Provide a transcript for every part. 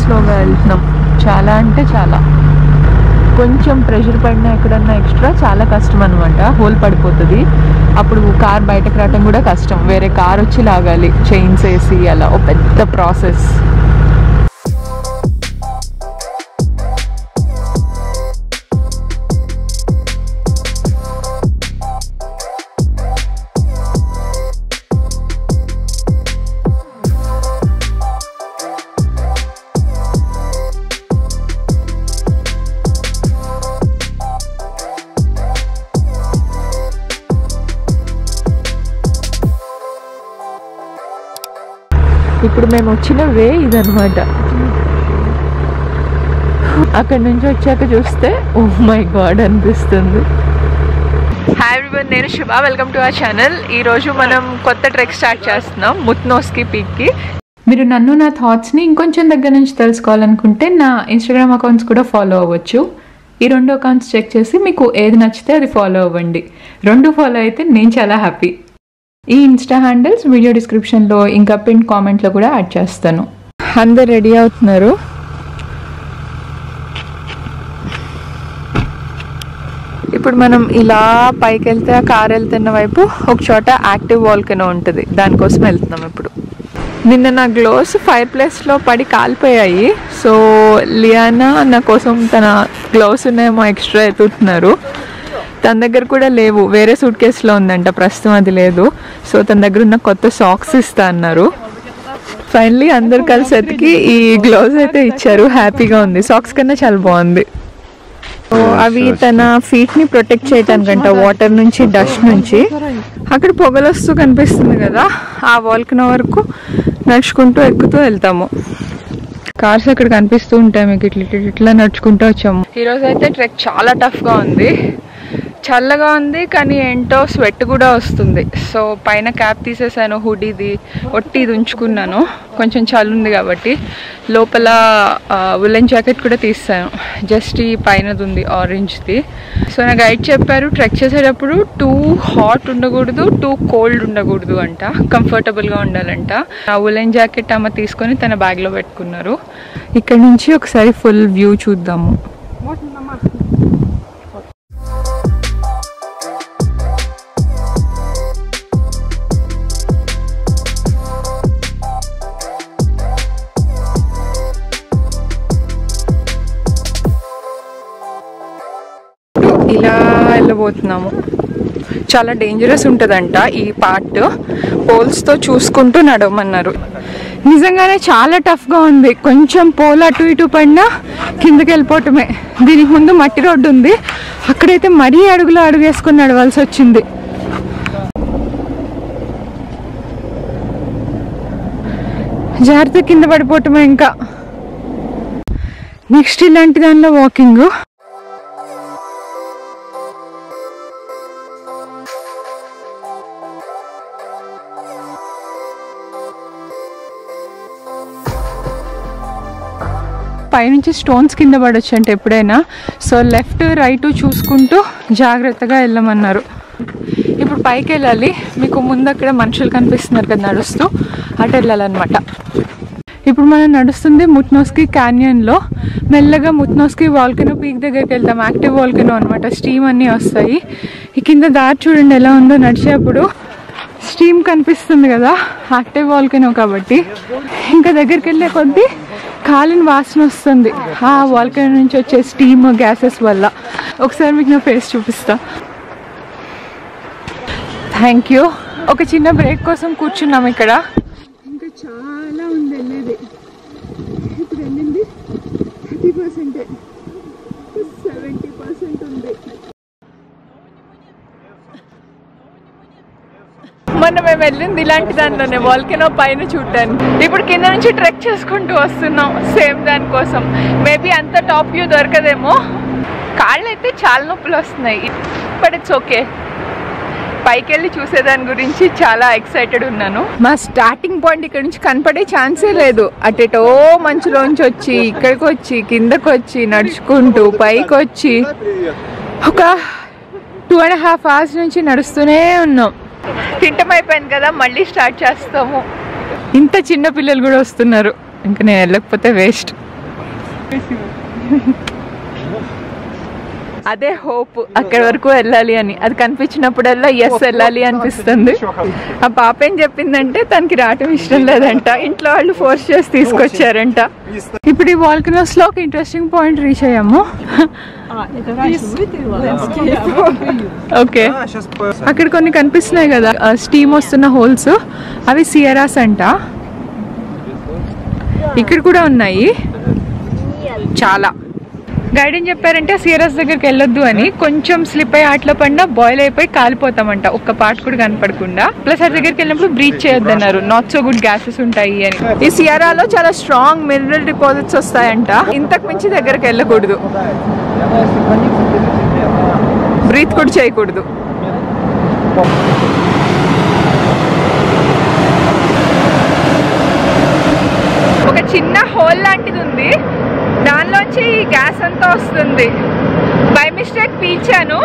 స్లోగా వెళ్తున్నాం. చాలా అంటే చాలా. కొంచెం ప్రెషర్ పడినా ఎక్కడన్నా ఎక్స్ట్రా చాలా కష్టం అనమాట. హోల్ పడిపోతుంది. అప్పుడు కార్ బయటకు రావడం కూడా కష్టం. వేరే కార్ వచ్చి లాగాలి, చైన్స్ వేసి, అలా ఒక పెద్ద ప్రాసెస్. ఇప్పుడు మేము వచ్చిన వే ఇదనమాట. అక్కడ నుంచి వచ్చాక చూస్తే ఓ మై గాడ్ అనిపిస్తుంది. హాయ్ ఎవ్రీవన్, నేను శుభ. Welcome to our channel. ఈరోజు మనం కొత్త ట్రెక్ స్టార్ట్ చేస్తున్నాం, ముత్నోస్కి పీక్కి. మీరు నన్ను, నా థాట్స్ని ఇంకొంచెం దగ్గర నుంచి తెలుసుకోవాలనుకుంటే నా ఇన్స్టాగ్రామ్ అకౌంట్స్ కూడా ఫాలో అవ్వచ్చు. ఈ 2 అకౌంట్స్ చెక్ చేసి మీకు ఏది నచ్చితే అది ఫాలో అవ్వండి. 2 ఫాలో అయితే నేను చాలా హ్యాపీ. ఈ ఇన్స్టా హ్యాండిల్స్ వీడియో డిస్క్రిప్షన్లో ఇంకా పిన్ కామెంట్లో కూడా యాడ్ చేస్తాను. అందరు రెడీ అవుతున్నారు. ఇప్పుడు మనం ఇలా పైకి వెళ్తే, ఆ కార్ వెళ్తున్న వైపు ఒక చోట యాక్టివ్ వాల్కనో ఉంటుంది, దానికోసం వెళ్తున్నాం ఇప్పుడు. నిన్న నా గ్లోవ్స్ ఫైర్ ప్లేస్లో పడి కాలిపోయాయి. సో లియానా నా కోసం తన గ్లోవ్స్ ఉన్నాయేమో ఎక్స్ట్రా ఎత్తుతున్నారు. తన దగ్గర కూడా లేవు, వేరే సూట్ కేసులో ఉందంట, ప్రస్తుతం అది లేదు. సో తన దగ్గర ఉన్న కొత్త సాక్స్ ఇస్తా అన్నారు. ఫైనలీ అందరు కలిసి ఎతికి ఈ గ్లోవ్స్ అయితే ఇచ్చారు. హ్యాపీగా ఉంది. సాక్స్ కన్నా చాలా బాగుంది. అవి తన ఫీట్ని ప్రొటెక్ట్ చేయటానికంట, వాటర్ నుంచి, డస్ట్ నుంచి. అక్కడ పొగలొస్తూ కనిపిస్తుంది కదా, ఆ వాల్కనో వరకు నడుచుకుంటూ ఎక్కుతూ వెళ్తాము. కార్స్ అక్కడ కనిపిస్తూ ఉంటాయి మీకు. ఇట్లా నడుచుకుంటూ వచ్చాము. ఈరోజు అయితే ట్రెక్ చాలా టఫ్గా ఉంది. చల్లగా ఉంది కానీ ఏంటో స్వెట్ కూడా వస్తుంది. సో పైన క్యాప్ తీసేసాను, హుడీది ఒట్టిది ఉంచుకున్నాను, కొంచెం చలి ఉంది కాబట్టి. లోపల ఉలెన్ జాకెట్ కూడా తీసాను, జస్ట్ ఈ పైనది ఉంది ఆరెంజ్ది. సో నా గైడ్ చెప్పారు ట్రెక్ చేసేటప్పుడు టూ హాట్ ఉండకూడదు, టూ కోల్డ్ ఉండకూడదు అంట, కంఫర్టబుల్గా ఉండాలంట. ఆ ఉలెన్ జాకెట్ అమ్మ తీసుకొని తన బ్యాగ్లో పెట్టుకున్నారు. ఇక్కడ నుంచి ఒకసారి ఫుల్ వ్యూ చూద్దాము. ఇలా వెళ్ళబోతున్నాము. చాలా డేంజరస్ ఉంటుందంట ఈ పార్ట్. పోల్స్తో చూసుకుంటూ నడవమన్నారు. నిజంగానే చాలా టఫ్గా ఉంది. కొంచెం పోల్ అటు ఇటు పడినా కిందకి వెళ్ళిపోవటమే. దీనికి ముందు మట్టి రోడ్డు ఉంది, అక్కడైతే మరీ అడుగులో అడుగు వేసుకొని నడవాల్సి వచ్చింది. జాగ్రత్త, కింద పడిపోవటమే. ఇంకా నెక్స్ట్ ఇలాంటి దానిలో వాకింగ్. పైనుంచి స్టోన్స్ కింద పడవచ్చు అంటే ఎప్పుడైనా. సో లెఫ్ట్ రైట్ చూసుకుంటూ జాగ్రత్తగా వెళ్ళమన్నారు. ఇప్పుడు పైకి వెళ్ళాలి. మీకు ముందు అక్కడ మనుషులు కనిపిస్తున్నారు కదా నడుస్తూ, అటు వెళ్ళాలన్నమాట. ఇప్పుడు మనం నడుస్తుంది ముత్నోస్కి క్యాన్యన్లో. మెల్లగా ముత్నోస్కి వాల్కనో పీక్ దగ్గరికి వెళ్తాం. యాక్టివ్ వాల్కనో అనమాట, స్టీమ్ అన్నీ వస్తాయి. ఈ కింద దారి చూడండి ఎలా ఉందో. నడిచేప్పుడు స్టీమ్ కనిపిస్తుంది కదా, యాక్టివ్ వాల్కనో కాబట్టి. ఇంకా దగ్గరికి వెళ్ళే కొద్దీ కాలిన వాసన వస్తుంది ఆ వాల్కనో నుంచి వచ్చే స్టీమ్ గ్యాసెస్ వల్ల. ఒకసారి మీకు నా ఫేస్ చూపిస్తా. Thank you. ఒక చిన్న బ్రేక్ కోసం కూర్చున్నాం ఇక్కడ. ఇంకా చాలా ఉంది వెళ్ళేది. ఇప్పుడు వెళ్ళింది 30%, 70% ఉంది. మొన్న మేము వెళ్ళింది ఇలాంటి దానిలోనే, వాల్కనో పైన చూడటానికి. ఇప్పుడు కింద నుంచి ట్రెక్ చేసుకుంటూ వస్తున్నాం సేమ్ దానికోసం. మేబీ అంత టాప్ వ్యూ దొరకదేమో. కాళ్ళు అయితే చాలా నొప్పులు వస్తున్నాయి, బట్ ఇట్స్ ఓకే. పైకి వెళ్ళి చూసేదాని గురించి చాలా ఎక్సైటెడ్ ఉన్నాను. మా స్టార్టింగ్ పాయింట్ ఇక్కడ నుంచి కనపడే ఛాన్సే లేదు. అటెటో మంచులోంచి వచ్చి ఇక్కడికి వచ్చి కిందకు వచ్చి నడుచుకుంటూ పైకి వచ్చి ఒక 2.5 hours నుంచి నడుస్తూనే ఉన్నాం. తింటం అయిపోయింది కదా, మళ్ళీ స్టార్ట్ చేస్తాము. ఇంత చిన్న పిల్లలు కూడా వస్తున్నారు, ఇంకా నేను వెళ్ళకపోతే వేస్ట్. అదే హోప్, అక్కడి వరకు వెళ్ళాలి అని. అది కనిపించినప్పుడల్లా ఎస్ వెళ్ళాలి అనిపిస్తుంది. ఆ పాప ఏం చెప్పిందంటే తనకి రావటం ఇష్టం లేదంట, ఇంట్లో వాళ్ళు ఫోర్స్ చేసి తీసుకొచ్చారంట. ఇప్పుడు ఈ వాల్కనోస్ లో ఒక ఇంట్రెస్టింగ్ పాయింట్ రీచ్ అయ్యాము. ఓకే, అక్కడ కొన్ని కనిపిస్తున్నాయి కదా స్టీమ్ వస్తున్న హోల్స్, అవి సియరాస్ అంట. ఇక్కడ కూడా ఉన్నాయి చాలా. గైడ్ ఏం చెప్పారంటే సియరాస్ దగ్గరికి వెళ్ళొద్దు అని, కొంచెం స్లిప్ అయ్యి ఆటలో పడినా బాయిల్ అయిపోయి కాలిపోతామంట, ఒక్క పార్ట్ కూడా కనపడకుండా. ప్లస్ ఆ దగ్గరికి వెళ్ళినప్పుడు బ్రీత్ చేయొద్దు అన్నారు, నాట్ సో గుడ్ గ్యాసెస్ ఉంటాయి అని. ఈ సియరాలో చాలా స్ట్రాంగ్ మినరల్ డిపాజిట్స్ వస్తాయంట, ఇంతకు మించి దగ్గరికి వెళ్ళకూడదు, బ్రీత్ కూడా చేయకూడదు. ఒక చిన్న హోల్ లాంటిది ఉంది, దానిలోంచి గ్యాస్ అంతా వస్తుంది. బై మిస్టేక్ పీల్చాను,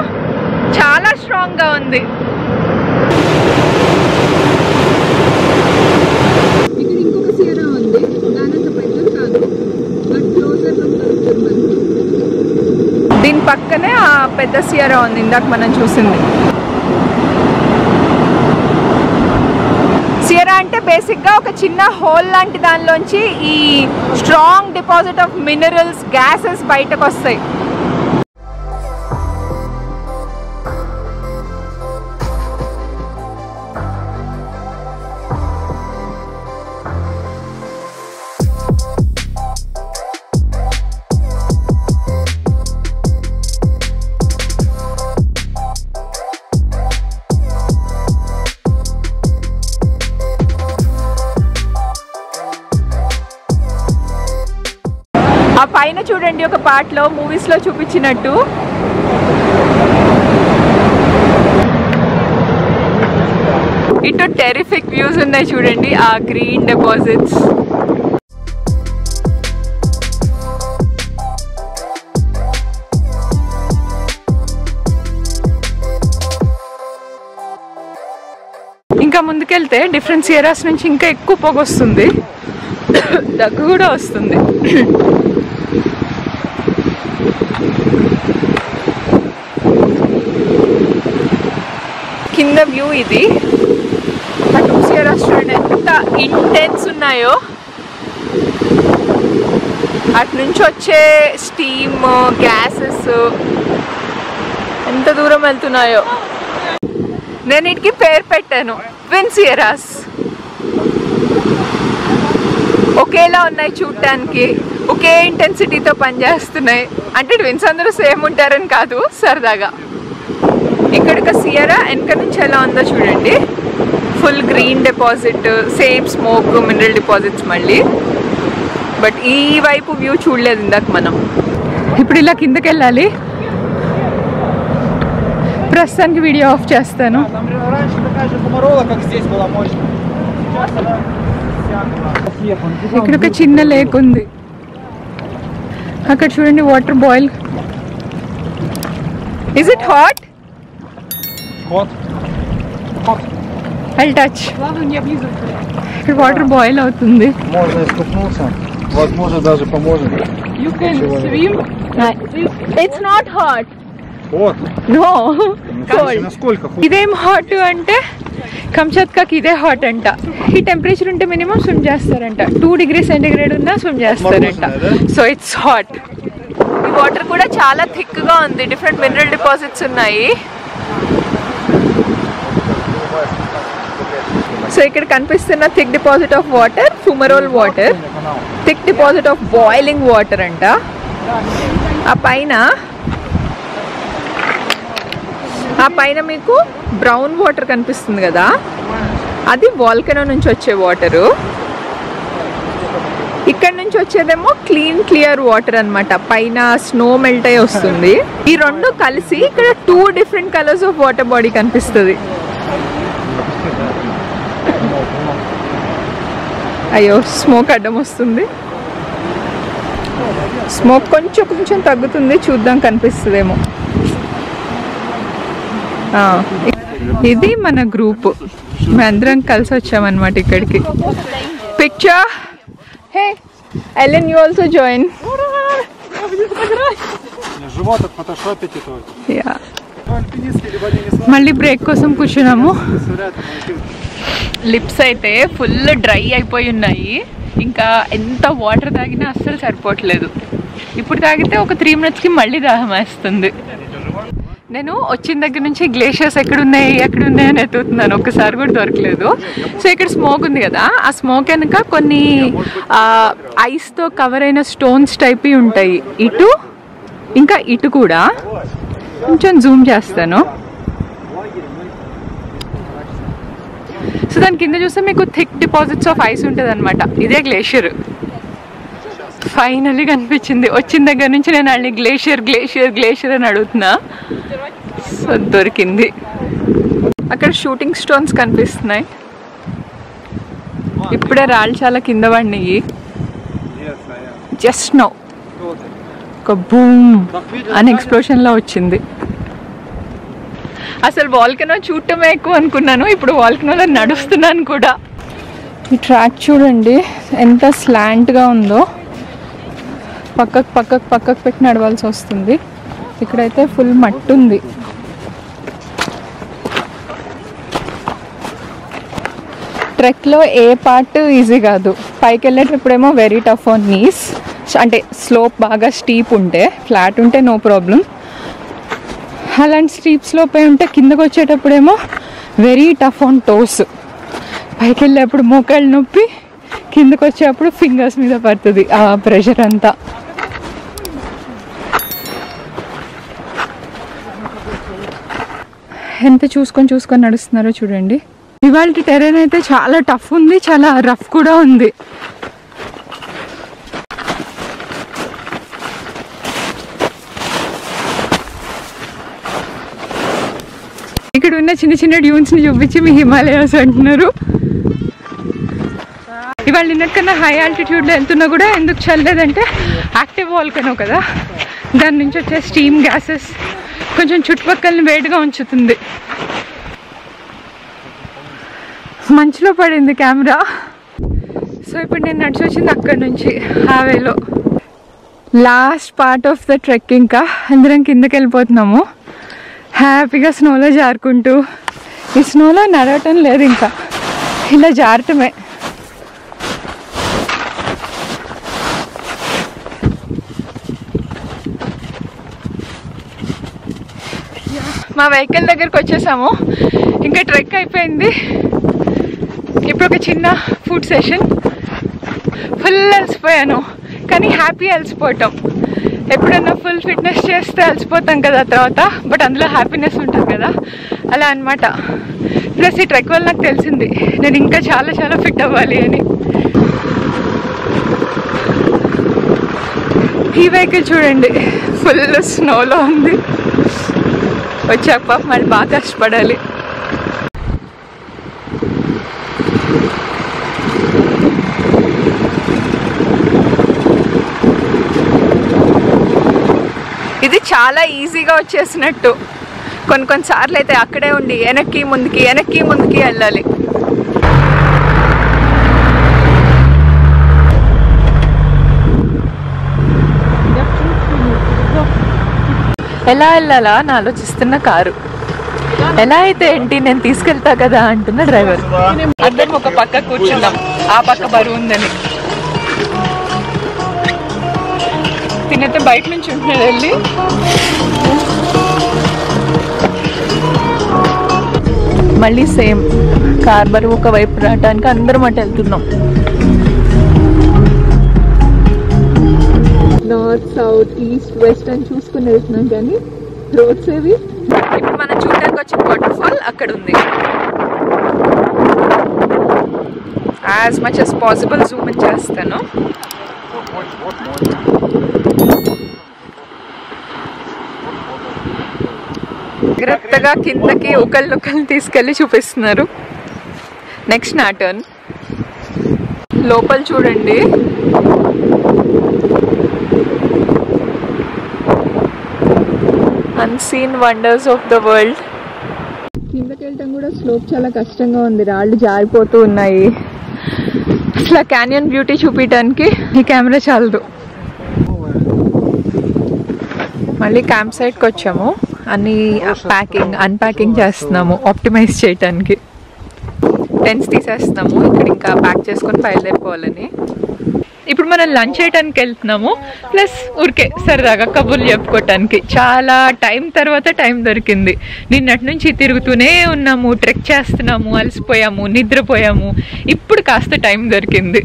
చాలా స్ట్రాంగ్ గా ఉంది. ఇక్కడ ఇంకొక సియరా ఉంది, దానంత పెద్దది కాదు, బట్ క్లోజర్ లో కలుపుతుంది. దీని పక్కనే ఆ పెద్ద సియరా ఉంది ఇందాక మనం చూసింది. సియరా అంటే బేసిక్ గా ఒక చిన్న హోల్ లాంటి దానిలోంచి ఈ strong deposit of minerals, gases బయటకు వస్తాయి. ఆ పైన చూడండి, ఒక పార్ట్ లో మూవీస్ లో చూపించినట్టు ఇటు టెరిఫిక్ వ్యూస్ ఉన్నాయి చూడండి, ఆ గ్రీన్ డిపాజిట్స్. ఇంకా ముందుకెళ్తే డిఫరెంట్ సియరాస్ నుంచి ఇంకా ఎక్కువ పొగ వస్తుంది, దగ్గు కూడా వస్తుంది. కింద వ్యూ ఇది. ఆ టూ సియరాస్ చూడండి ఎంత ఇంటెన్స్ ఉన్నాయో, అటు నుంచి వచ్చే స్టీమ్, గ్యాసెస్ ఎంత దూరం వెళ్తున్నాయో. నేను వీటికి పేరు పెట్టాను ట్విన్ సియరాస్. ఒకేలా ఉన్నాయి చూడటానికి, ఒకే ఇంటెన్సిటీతో పనిచేస్తున్నాయి. అంటే ట్విన్స్ అందరూ సేమ్ ఉంటారని కాదు, సరదాగా. ఇక్కడ ఒక సియరా వెనక నుంచి ఎలా ఉందో చూడండి, full green deposit, same smoke, mineral deposits మళ్ళీ. బట్ ఈ వైపు వ్యూ చూడలేదు ఇందాక మనం. ఇప్పుడు ఇలా కిందకి వెళ్ళాలి. ప్రస్తుతానికి వీడియో ఆఫ్ చేస్తాను. ఇక్కడ ఒక చిన్న లేక్ ఉంది, అక్కడ చూడండి water boil. Is it hot? I'll touch. ఇక్కడ వాటర్ బాయిల్ అవుతుంది. You can swim. It's not hot. No. Cold. ఇదేం హాట్ అంటే కంచత్కాకి ఇదే హాట్ అంట. ఈ టెంపరేచర్ ఉంటే మినిమం స్విమ్ చేస్తారంట, 2 degrees సెంటిగ్రేడ్ ఉన్నా స్విమ్ చేస్తారంట. So it's hot. ఈ వాటర్ కూడా చాలా థిక్ గా ఉంది, డిఫరెంట్ మినరల్ డిపాజిట్స్ ఉన్నాయి. సో ఇక్కడ కనిపిస్తున్న thick deposit of water fumarole water, thick deposit of boiling water అంట. ఆ పైన మీకు బ్రౌన్ వాటర్ కనిపిస్తుంది కదా, అది వాల్కనో నుంచి వచ్చే వాటరు. ఇక్కడ నుంచి వచ్చేదేమో క్లీన్ క్లియర్ వాటర్ అన్నమాట, పైన స్నో మెల్ట్ అయ్యి వస్తుంది. ఈ రెండు కలిసి ఇక్కడ 2 different colours of water body కనిపిస్తుంది. అయ్యో స్మోక్ అడ్డం వస్తుంది. స్మోక్ కొంచెం తగ్గుతుంది, చూద్దాం కనిపిస్తుందేమో. ఇది మన గ్రూప్, మేమందరం కలిసి వచ్చామన్నమాట ఇక్కడికి. Picture. Hey Ellen, you also join. మళ్ళీ బ్రేక్ కోసం కూర్చున్నాము. లిప్స్ అయితే ఫుల్ డ్రై అయిపోయి ఉన్నాయి. ఇంకా ఎంత వాటర్ తాగినా అస్సలు సరిపోవట్లేదు. ఇప్పుడు తాగితే ఒక 3 minutesకి మళ్ళీ దాహం వేస్తుంది. నేను వచ్చిన దగ్గర నుంచి గ్లేషియర్స్ ఎక్కడున్నాయి అని ఎత్తుతున్నాను. ఒక్కసారి కూడా దొరకలేదు. సో ఇక్కడ స్మోక్ ఉంది కదా, ఆ స్మోక్ వెనక కొన్ని ఐస్తో కవర్ అయిన స్టోన్స్ టైప్ ఉంటాయి. ఇటు ఇంకా ఇటు కూడా కొంచెం జూమ్ చేస్తాను. సో దాని కింద చూస్తే మీకు థిక్ డిపాజిట్స్ ఆఫ్ ఐస్ ఉంటుంది అనమాట. ఇదే గ్లేషియర్. ఫైనల్లీ కనిపించింది. వచ్చిన దగ్గర నుంచి నేను అన్ని గ్లేషియర్ అని అడుగుతున్నా. సో దొరికింది. అక్కడ షూటింగ్ స్టోన్స్ కనిపిస్తున్నాయి. ఇప్పుడే రాళ్ళు చాలా కింద పడినాయి. జస్ట్ నౌ ఒక బూమ్ అని ఎక్స్ప్లోషన్లో వచ్చింది. అసలు వాల్కనో చూడటమే ఎక్కువ అనుకున్నాను. ఇప్పుడు వాల్కనోలో నడుస్తున్నాను కూడా. ఈ ట్రాక్ చూడండి ఎంత స్లాంట్గా ఉందో. పక్కకు పెట్టి నడవాల్సి వస్తుంది. ఇక్కడైతే ఫుల్ మట్టి ఉంది. ట్రెక్లో ఏ పార్ట్ ఈజీ కాదు. పైకి వెళ్ళేటప్పుడేమో వెరీ టఫ్ ఆన్ నీస్. అంటే స్లోప్ బాగా స్టీప్ ఉంటే, ఫ్లాట్ ఉంటే నో ప్రాబ్లం. అలాంటి స్టీప్ స్లోప్ అయి ఉంటే కిందకు వచ్చేటప్పుడేమో వెరీ టఫ్ ఆన్ టోస్. పైకి వెళ్ళేప్పుడు మోకాళ్ళు నొప్పి, కిందకు వచ్చేటప్పుడు ఫింగర్స్ మీద పడుతుంది ఆ ప్రెషర్ అంతా. ఎంత చూసుకొని నడుస్తున్నారో చూడండి. ఇవాళ టెరెన్ అయితే చాలా టఫ్ ఉంది, చాలా రఫ్ కూడా ఉంది. ఇక్కడ ఉన్న చిన్న డ్యూన్స్ని చూపించి మీ హిమాలయాస్ అంటున్నారు. ఇవాళ నిన్నకన్నా హై ఆల్టిట్యూడ్లో వెళ్తున్నా కూడా ఎందుకు చల్లలేదంటే యాక్టివ్ వాల్కనో కదా, దాని నుంచి వచ్చే స్టీమ్ గ్యాసెస్ కొంచెం చుట్టుపక్కలని వేడిగా ఉంచుతుంది. మంచులో పడింది కెమెరా. సో ఇప్పుడు నేను నడిచి వచ్చింది అక్కడి నుంచి హావేలో. Last part of the trek. ఇంకా అందరం కిందకి వెళ్ళిపోతున్నాము. హ్యాపీగా స్నోలో జారుకుంటూ. ఈ స్నోలో నడవటం లేదు, ఇంకా ఇలా జారటమే. మా వెహికల్ దగ్గరికి వచ్చేసాము. ఇంకా ట్రెక్ అయిపోయింది. ఇప్పుడు ఒక చిన్న ఫుడ్ సెషన్. ఫుల్ అలసిపోయాను, కానీ హ్యాపీ అలసిపోవటం. ఎప్పుడన్నా ఫుల్ ఫిట్నెస్ చేస్తే అలసిపోతాం కదా తర్వాత, బట్ అందులో హ్యాపీనెస్ ఉంటుంది కదా, అలా అనమాట. ప్లస్ ఈ ట్రెక్ వల్ల నాకు తెలిసింది నేను ఇంకా చాలా ఫిట్ అవ్వాలి అని. ఈ వెహికల్ చూడండి ఫుల్ స్నోలో ఉంది. వచ్చాక పాప మరి బాగా కష్టపడాలి. ఇది చాలా ఈజీగా వచ్చేసినట్టు. కొన్నిసార్లు అయితే అక్కడే ఉండి వెనక్కి ముందుకి వెళ్ళాలి. ఎలా వెళ్ళాలా అని ఆలోచిస్తున్న కారు. ఎలా అయితే ఏంటి, నేను తీసుకెళ్తా కదా అంటున్న డ్రైవర్. అందరం ఒక పక్క కూర్చున్నాం, ఆ పక్క బరువు ఉందని. తినైతే బయట నుంచి ఉంటున్నాడు వెళ్ళి. మళ్ళీ సేమ్ కార్ బరువు ఒక వైపు రావడానికి అందరం అటు వెళ్తున్నాం. నార్త్, సౌత్, ఈస్ట్, వెస్ట్ అని చూసుకుని వెళ్తున్నాం, కానీ రోడ్స్ ఏవి. ఇప్పుడు మనం చూడడానికి వచ్చిన వాటర్ ఫాల్ అక్కడ ఉంది. As much as possible Zoom in చేస్తాను. జాగ్రత్తగా కిందకి ఒకళ్ళొకళ్ళు తీసుకెళ్ళి చూపిస్తున్నారు. నెక్స్ట్ నా టర్న్. లోపల చూడండి, unseen wonders of the world. కిందకి వెళ్ళటం కూడా స్లోప్ చాలా కష్టంగా ఉంది, రాళ్ళు జారిపోతూ ఉన్నాయి. అసలు క్యానియన్ బ్యూటీ చూపించడానికి ఈ కెమెరా చాలదు. మా మళ్ళీ క్యాంప్ సైట్కి వచ్చాము. అన్ని ప్యాకింగ్ అన్ప్యాకింగ్ చేస్తున్నాము ఆప్టిమైజ్ చేయడానికి. టెంట్స్ తీసేస్తున్నాము ఇక్కడ ఇంకా ప్యాక్ చేసుకొని బయలుదేరిపోవాలని. ఇప్పుడు మనం లంచ్ చేయడానికి వెళ్తున్నాము, ప్లస్ ఊరికే సరదాగా కబుర్లు చెప్పుకోవటానికి. చాలా టైం తర్వాత టైం దొరికింది. నిన్నటి నుంచి తిరుగుతూనే ఉన్నాము, ట్రెక్ చేస్తున్నాము, అలసిపోయాము, నిద్రపోయాము. ఇప్పుడు కాస్త టైం దొరికింది.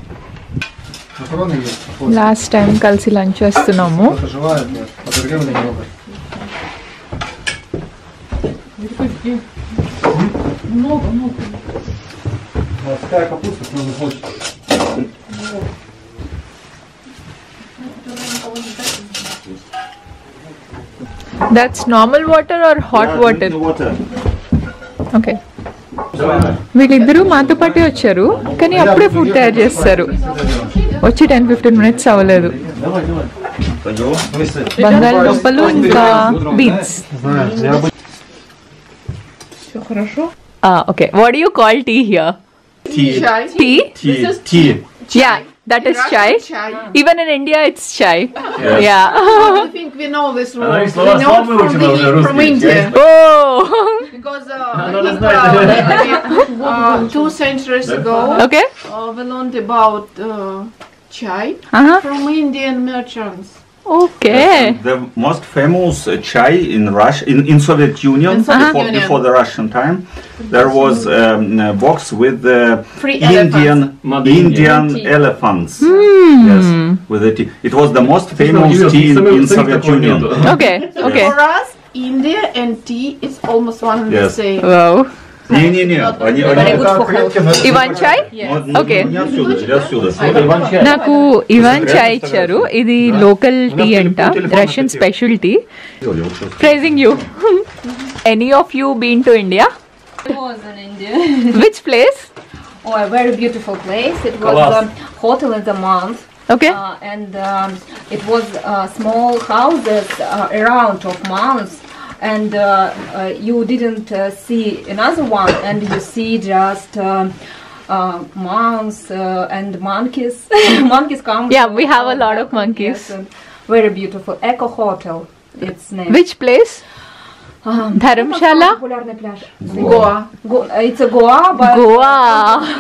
లాస్ట్ టైం కలిసి లంచ్ చేస్తున్నాము. That's normal water or hot water? Okay. వీళ్ళిద్దరూ మాతో పాటే వచ్చారు, కానీ అప్పుడే ఫుడ్ తయారు చేస్తారు. వచ్చి 10-15 minutes అవ్వలేదు. బంగాళదుంపలు ఇంకా beans. Okay. What do you call tea here? Tea? Tea. Yeah. That is chai. Even in India, it's chai. Yeah. I think we know this rule. We know from India. Oh. Because 2 centuries ago, Okay. we learned about chai from Indian merchants. Okay. The most famous chai in Russia, in Soviet Union, before the Russian time, there was a box with Free Indian elephants. Yes, with the tea. It was the most famous tea in Soviet Union. Okay. Okay. For us, India and tea is almost one and the same. Wow. Не. Ivan chai? Okay. నాకు Ivan చాయ్ ఇచ్చారు. ఇది local tea అంట, Russian special tea. Praising you. Any of you been to India? I was in India. Which place? Oh, a very beautiful place. It was hotel in the month. Okay. And it was small houses around of mounts. And you didn't see another one, and you see just mounts and monkeys. Monkeys come. Yeah, we have a lot of monkeys. Yes, very beautiful. Eco Hotel, its name. Which place? Dharamshala? Популярный пляж. Goa. It's a Goa, but Goa.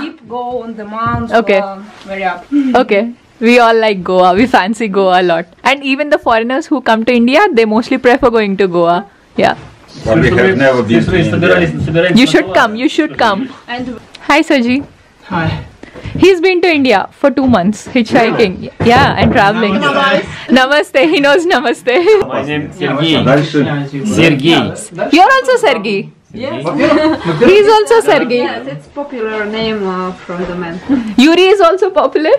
keep go on the mounts. Okay. Very up. Okay. We all like Goa. We fancy Goa a lot. And even the foreigners who come to India, they mostly prefer going to Goa. Yeah. But we have never been to India. You should come. You should come. And Hi, Saji. Hi. He's been to India for 2 months hitchhiking. Yeah, and traveling. Namaste. He knows namaste. My name is Sergey. Дальше. Sergey. You're also Sergey. yes, He's also Sergey. yes, it's popular name from the man. Yuri is also popular.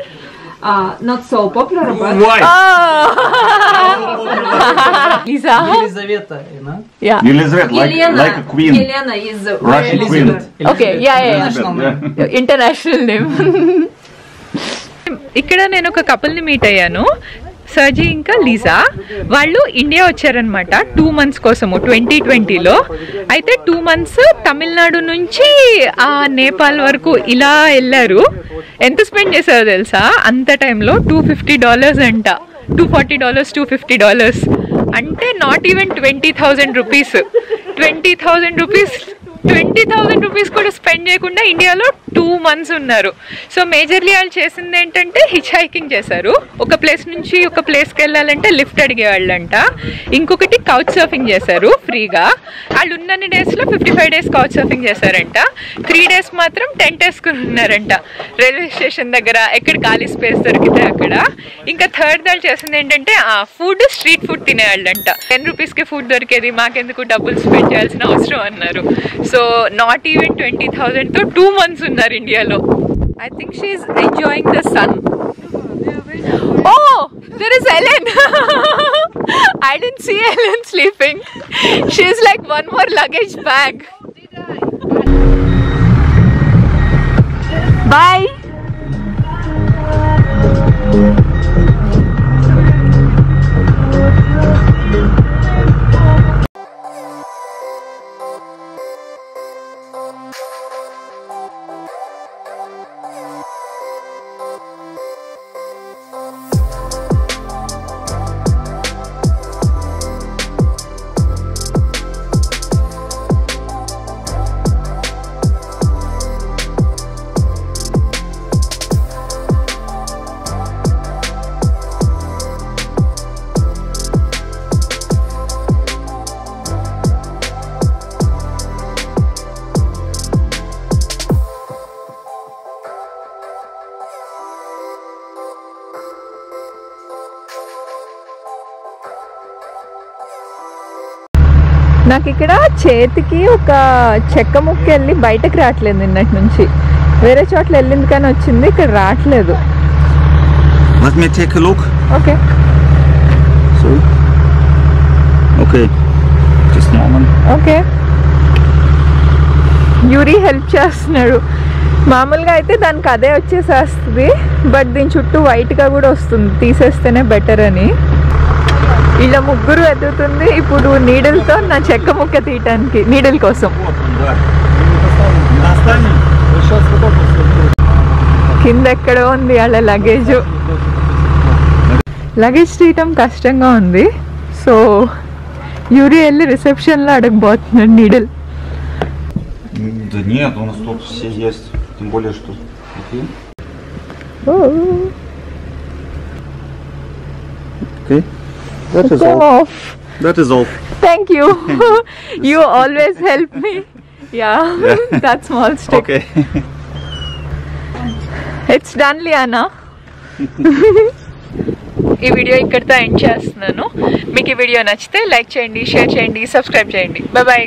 Not so popular, but Why? Oh. Lisa. Елизавета, Yeah. Elizabeth, like a queen. Elena is Russian very queen. popular. Okay. Yeah. Elizabeth, yeah. International name. ఇక్కడ నేను ఒక కపుల్ని meet అయ్యాను, సర్జీ ఇంకా లీజా. వాళ్ళు India వచ్చారనమాట 2 months కోసము 2020లో. అయితే 2 months Tamil Nadu నుంచి నేపాల్ వరకు ఇలా వెళ్ళారు. ఎంత స్పెండ్ చేశారో తెలుసా అంత టైంలో? $250 అంట. $240, $250 అంటే not even 20,000 rupees. 20,000 rupees 20,000 rupees కూడా స్పెండ్ చేయకుండా ఇండియాలో 2 months ఉన్నారు. సో మేజర్లీ వాళ్ళు చేసింది ఏంటంటే హిచ్ హైకింగ్ చేశారు. ఒక ప్లేస్ నుంచి ఒక ప్లేస్కి వెళ్ళాలంటే లిఫ్ట్ అడిగేవాళ్ళంట. ఇంకొకటి కౌచ్ సర్ఫింగ్ చేశారు ఫ్రీగా. వాళ్ళు ఉన్నన్ని డేస్లో 55 days కౌచ్ సర్ఫింగ్ చేశారంట. 3 days మాత్రం టెంట్ వేసుకుని ఉన్నారంట రైల్వే స్టేషన్ దగ్గర, ఎక్కడ ఖాళీ స్పేస్ దొరికితే అక్కడ. ఇంకా థర్డ్ వాళ్ళు చేసింది ఏంటంటే ఫుడ్, స్ట్రీట్ ఫుడ్ తినేవాళ్ళంట. 10 రూపీస్కి ఫుడ్ దొరికేది, మాకెందుకు డబ్బులు స్పెండ్ చేయాల్సిన అవసరం అన్నారు. సో నాట్ ఈవెన్ 20,000తో 2 months ఉన్నారు ఇండియాలో. I think she is enjoying the sun. Oh, there is Ellen. I didn't see Ellen sleeping. She's like one more luggage bag. Bye. నాకు ఇక్కడ చేతికి ఒక చెక్క ముక్క వెళ్ళి బయటకు రావట్లేదు నిన్నటి నుంచి. వేరే చోట్ల వెళ్ళింది కానీ వచ్చింది, ఇక్కడ రావట్లేదు. Let me take a look. Okay So, okay, just a moment. Okay. Yuri help చేస్తున్నాడు. మామూలుగా అయితే దానికి అదే వచ్చేసేస్తుంది, బట్ దీని చుట్టూ వైట్గా కూడా వస్తుంది, తీసేస్తేనే బెటర్ అని. ఇలా ముగ్గురు ఎదుగుతుంది ఇప్పుడు నీడిల్తో నా చెక్క ముక్క తీయటానికి, నీడిల్ కోసం. కింద ఎక్కడో ఉంది వాళ్ళ లగేజ్. లగేజ్ తీయటం కష్టంగా ఉంది. సో యూరి వెళ్ళి రిసెప్షన్లో అడగబోతున్నాడు needle. Да нет, у нас тут все есть, тем более что. Okay. Okay. That is all. Off. That is all. Thank you. You always help me. Yeah. That small stick. Okay. It's done, Liana. ఈ వీడియో ఇక్కడితో ఎండ్ చేస్తున్నాను. మీకు ఈ వీడియో నచ్చితే లైక్ చేయండి, షేర్ చేయండి, subscribe చేయండి. Bye bye.